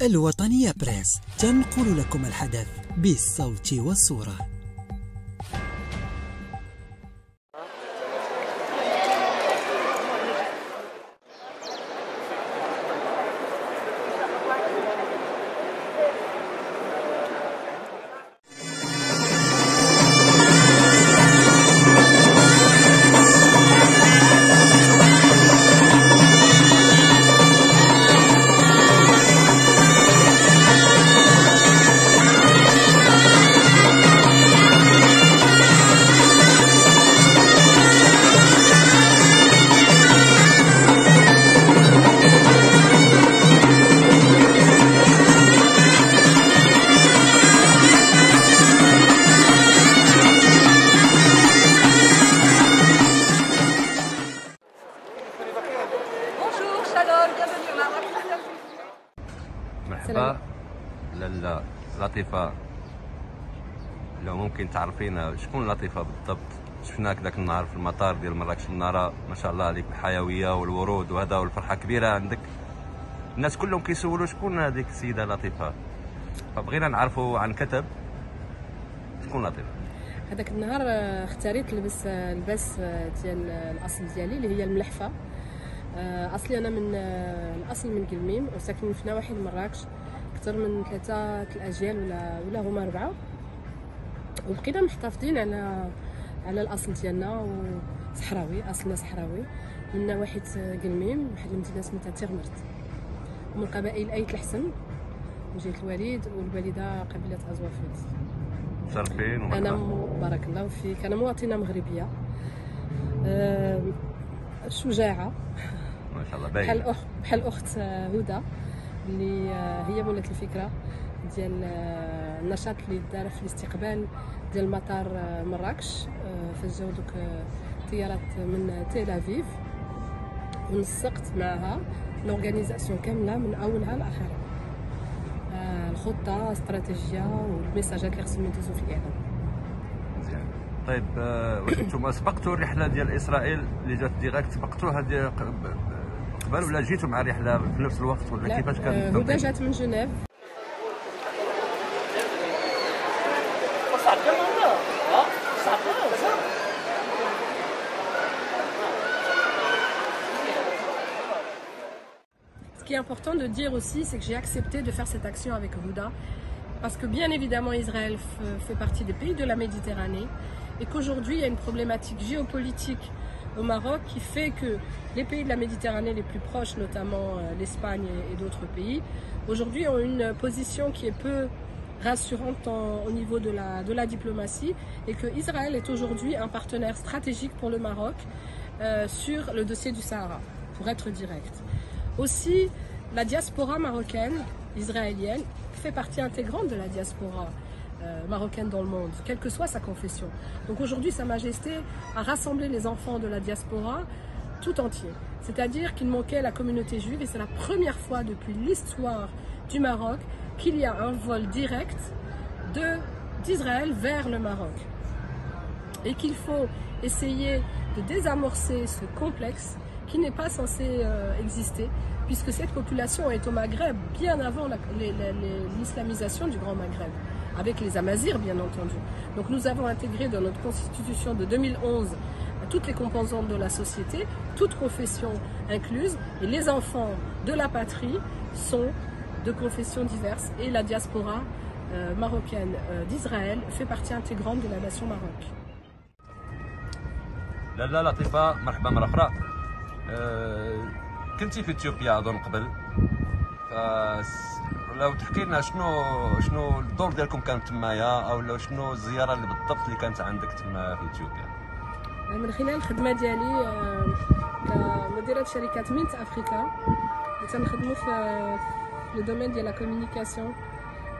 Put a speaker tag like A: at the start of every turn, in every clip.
A: الوطنية بريس تنقل لكم الحدث بالصوت والصورة.
B: مرحبا لاله لطيفه. لو ممكن تعرفينا شكون لطيفه بالضبط؟ شفناك ذاك النهار في المطار ديال مراكش المناره، ما شاء الله عليك، الحيويه والورود وهذا والفرحه كبيره عندك. الناس كلهم كيسولوا شكون هذيك السيده لطيفه، فبغينا نعرفوا عن كتب شكون لطيفه.
C: هذاك النهار اختاريت نلبس اللباس ديال الاصل ديالي اللي هي الملحفه. اصلي انا من الاصل من قلميم وساكنين في نواحي مراكش اكثر من ثلاثه الاجيال ولا هما 4، وبقينا محتفظين على الاصل ديالنا، وصحراوي، اصلنا صحراوي من نواحي قلميم، واحد المدينه سميتها تيغمرت، ومن قبائل ايت الحسن من جهه الوالد والوالده قبيله ازوافيد.
B: مشرفين.
C: انا بارك الله فيك، انا مواطنه مغربيه شجاعه
B: ما شاء الله، باين
C: بحال اخت هدى اللي هي مولات الفكره ديال النشاط اللي دار في الاستقبال ديال مطار مراكش. فجاو دوك طيارات من تيل افيف، ونسقت معها لورغانيزاسيون كامله من اولها لاخرها، الخطه، الاستراتيجيه والميساجات اللي خصهم يدوزوا في الاعلام.
B: مزيان. طيب واش نتوما سبقتوا الرحله ديال اسرائيل اللي جات ديريكت؟ سبقتوها قبل ولا جيتوا مع الرحله في نفس الوقت ولا كيفاش كان؟
C: هدى جات من جنيف. Ce qui est important de dire aussi, c'est que j'ai accepté de faire cette action avec Houda parce que bien évidemment Israël fait partie des pays de la Méditerranée et qu'aujourd'hui il y a une problématique géopolitique au Maroc qui fait que les pays de la Méditerranée les plus proches, notamment l'Espagne et d'autres pays, aujourd'hui ont une position qui est peu rassurante au niveau de la diplomatie, et que Israël est aujourd'hui un partenaire stratégique pour le Maroc sur le dossier du Sahara, pour être direct. Aussi, la diaspora marocaine, israélienne, fait partie intégrante de la diaspora marocaine dans le monde, quelle que soit sa confession. Donc aujourd'hui, Sa Majesté a rassemblé les enfants de la diaspora tout entier. C'est-à-dire qu'il manquait la communauté juive, et c'est la première fois depuis l'histoire du Maroc qu'il y a un vol direct d'Israël vers le Maroc. Et qu'il faut essayer de désamorcer ce complexe qui n'est pas censé exister, puisque cette population est au Maghreb bien avant l'islamisation du Grand Maghreb, avec les Amazirs bien entendu. Donc nous avons intégré dans notre constitution de 2011 toutes les composantes de la société, toutes confessions incluses, et les enfants de la patrie sont de confessions diverses, et la diaspora marocaine d'Israël fait partie intégrante de la nation Maroc.
B: لاله لطيفه، مرحبا مره اخرى. كنتي في اثيوبيا اظن قبل، لو تحكي لنا شنو الدور ديالكم كان تمايا، او شنو الزياره اللي بالضبط اللي كانت عندك تما في اثيوبيا؟
C: من خلال الخدمه ديالي كمديره شركه مينت افريكا، اللي تنخدموا في لو دومين ديال لا كومونيكاسيون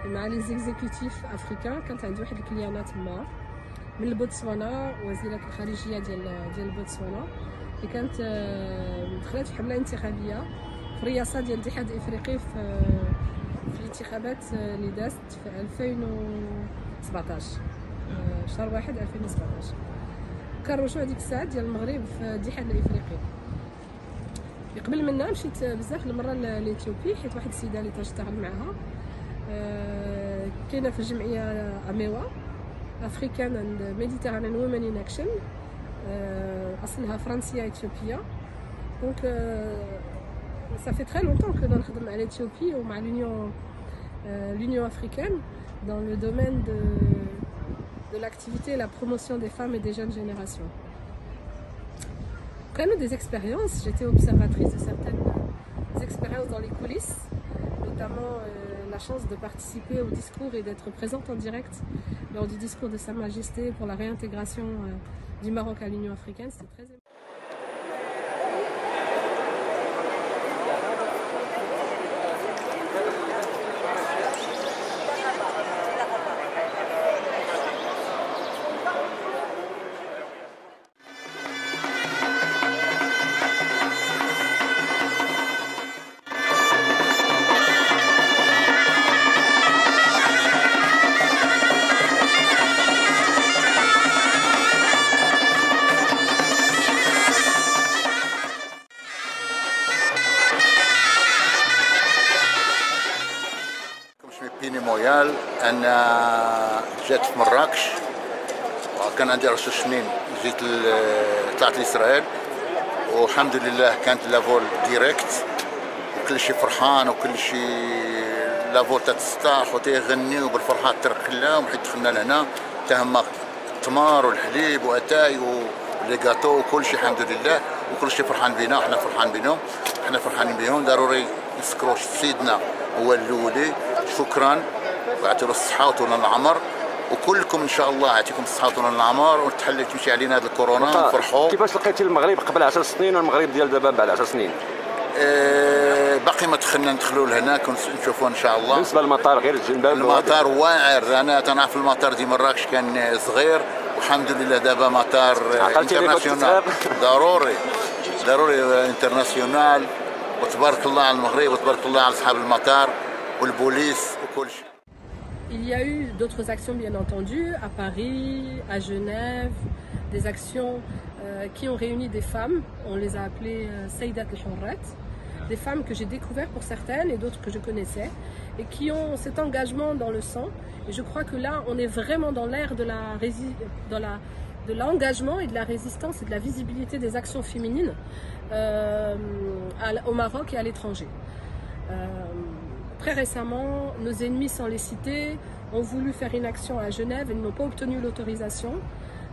C: مع لي زيكزيكوتيف افريكان. كانت عندي واحد الكليانه تما من البوتسوانا، وزيره الخارجيه ديال البوتسوانا، اللي كانت دخلت في حمله انتخابيه في الرئاسه ديال الاتحاد الافريقي في الانتخابات اللي دازت في 2017 شهر 1 2017. كان رجوع ديك الساعات ديال المغرب في الاتحاد الافريقي. قبل منا مشيت بزاف المرة لإثيوبي حيت واحد السيدة اللي تشتغل معها كاينة في الجمعية أميوا African and Mediterranean Women in Action أصلها فرنسية إثيوبية. Donc ça fait très longtemps que نخدم مع l'Éthiopie ou مع l'Union africaine dans le domaine de l'activité et la promotion des femmes et des jeunes générations. Quand même des expériences, j'étais observatrice de certaines expériences dans les coulisses, notamment la chance de participer au discours et d'être présente en direct lors du discours de Sa Majesté pour la réintégration du Maroc à l'Union africaine. C'était très émouvant.
D: أنا جات في مراكش وكان عندي 10 سنين جيت طلعت لإسرائيل والحمد لله كانت لافول ديريكت وكل شيء فرحان وكل شيء لافول تستاح وتغني وبالفرحات تركلاهم حيت دخلنا لهنا تهما التمر والحليب واتاي ولي كاطو وكل شيء الحمد لله وكل شيء فرحان بينا وحنا فرحان بينهم حنا فرحانين بهم. ضروري نسكروا سيدنا هو الاولي شكرا ويعطيو الصحة وطول العمر وكلكم ان شاء الله يعطيكم الصحة وطول العمر وتحل تمشي علينا هذا الكورونا ونفرحوا.
B: كيفاش لقيتي المغرب قبل 10 سنين والمغرب ديال دابا بعد 10 سنين؟
D: باقي ما دخلنا ندخلوا لهنا نشوفوا ان شاء الله.
B: بالنسبه للمطار غير الجنباب
D: المطار واعر. انا تنعرف المطار ديال مراكش كان صغير والحمد لله دابا مطار انترناسيونال. ضروري انترناسيونال وتبارك الله على المغرب وتبارك الله على اصحاب المطار والبوليس وكل شيء.
C: Il y a eu d'autres actions bien entendu à Paris, à Genève, des actions qui ont réuni des femmes, on les a appelées Saïdat al-Hurrat, des femmes que j'ai découvertes pour certaines et d'autres que je connaissais et qui ont cet engagement dans le sang. Et je crois que là on est vraiment dans l'ère de l'engagement et de la résistance et de la visibilité des actions féminines au Maroc et à l'étranger. Très récemment, nos ennemis, sans les citer, ont voulu faire une action à Genève et n'ont pas obtenu l'autorisation.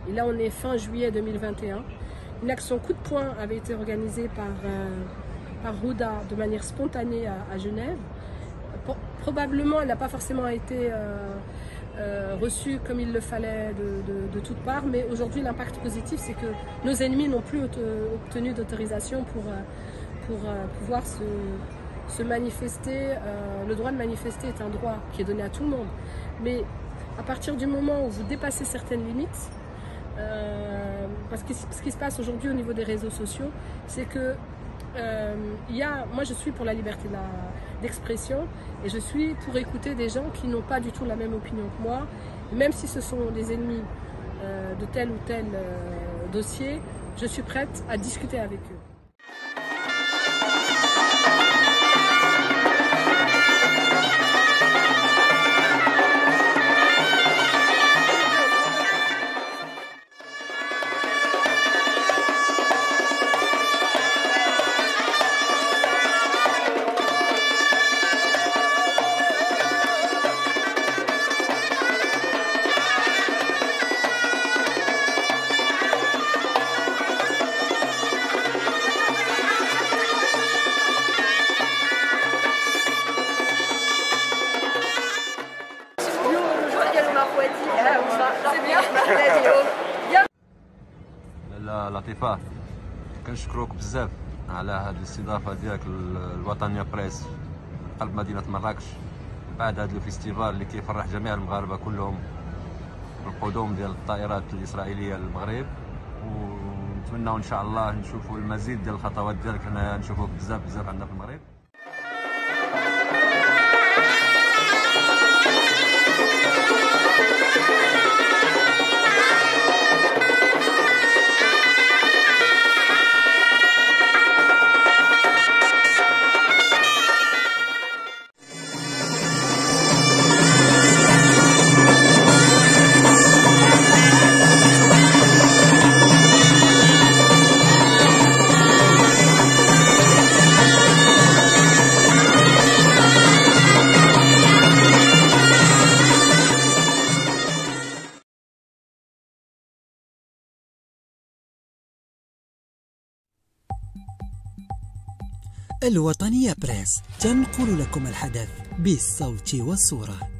C: Et là, on est fin juillet 2021. Une action coup de poing avait été organisée par Houda de manière spontanée à Genève. Probablement, elle n'a pas forcément été reçue comme il le fallait de toutes parts, mais aujourd'hui, l'impact positif, c'est que nos ennemis n'ont plus obtenu d'autorisation pour pouvoir se manifester. Le droit de manifester est un droit qui est donné à tout le monde, mais à partir du moment où vous dépassez certaines limites, parce que ce qui se passe aujourd'hui au niveau des réseaux sociaux, c'est que moi je suis pour la liberté d'expression et je suis pour écouter des gens qui n'ont pas du tout la même opinion que moi, même si ce sont des ennemis de tel ou tel dossier, je suis prête à discuter avec eux.
B: لا لطيفة كنشكروك بزاف على هذه الاستضافة ديالك الوطنية بريس قلب مدينة مراكش بعد هذا الفيستيفال اللي كيفرح جميع المغاربة كلهم بالقدوم ديال الطائرات الإسرائيلية للمغرب، ونتمنى ان شاء الله نشوفوا المزيد ديال الخطوات ديالك هنا نشوفوك بزاف عندنا في المغرب.
A: الوطنية بريس تنقل لكم الحدث بالصوت والصورة.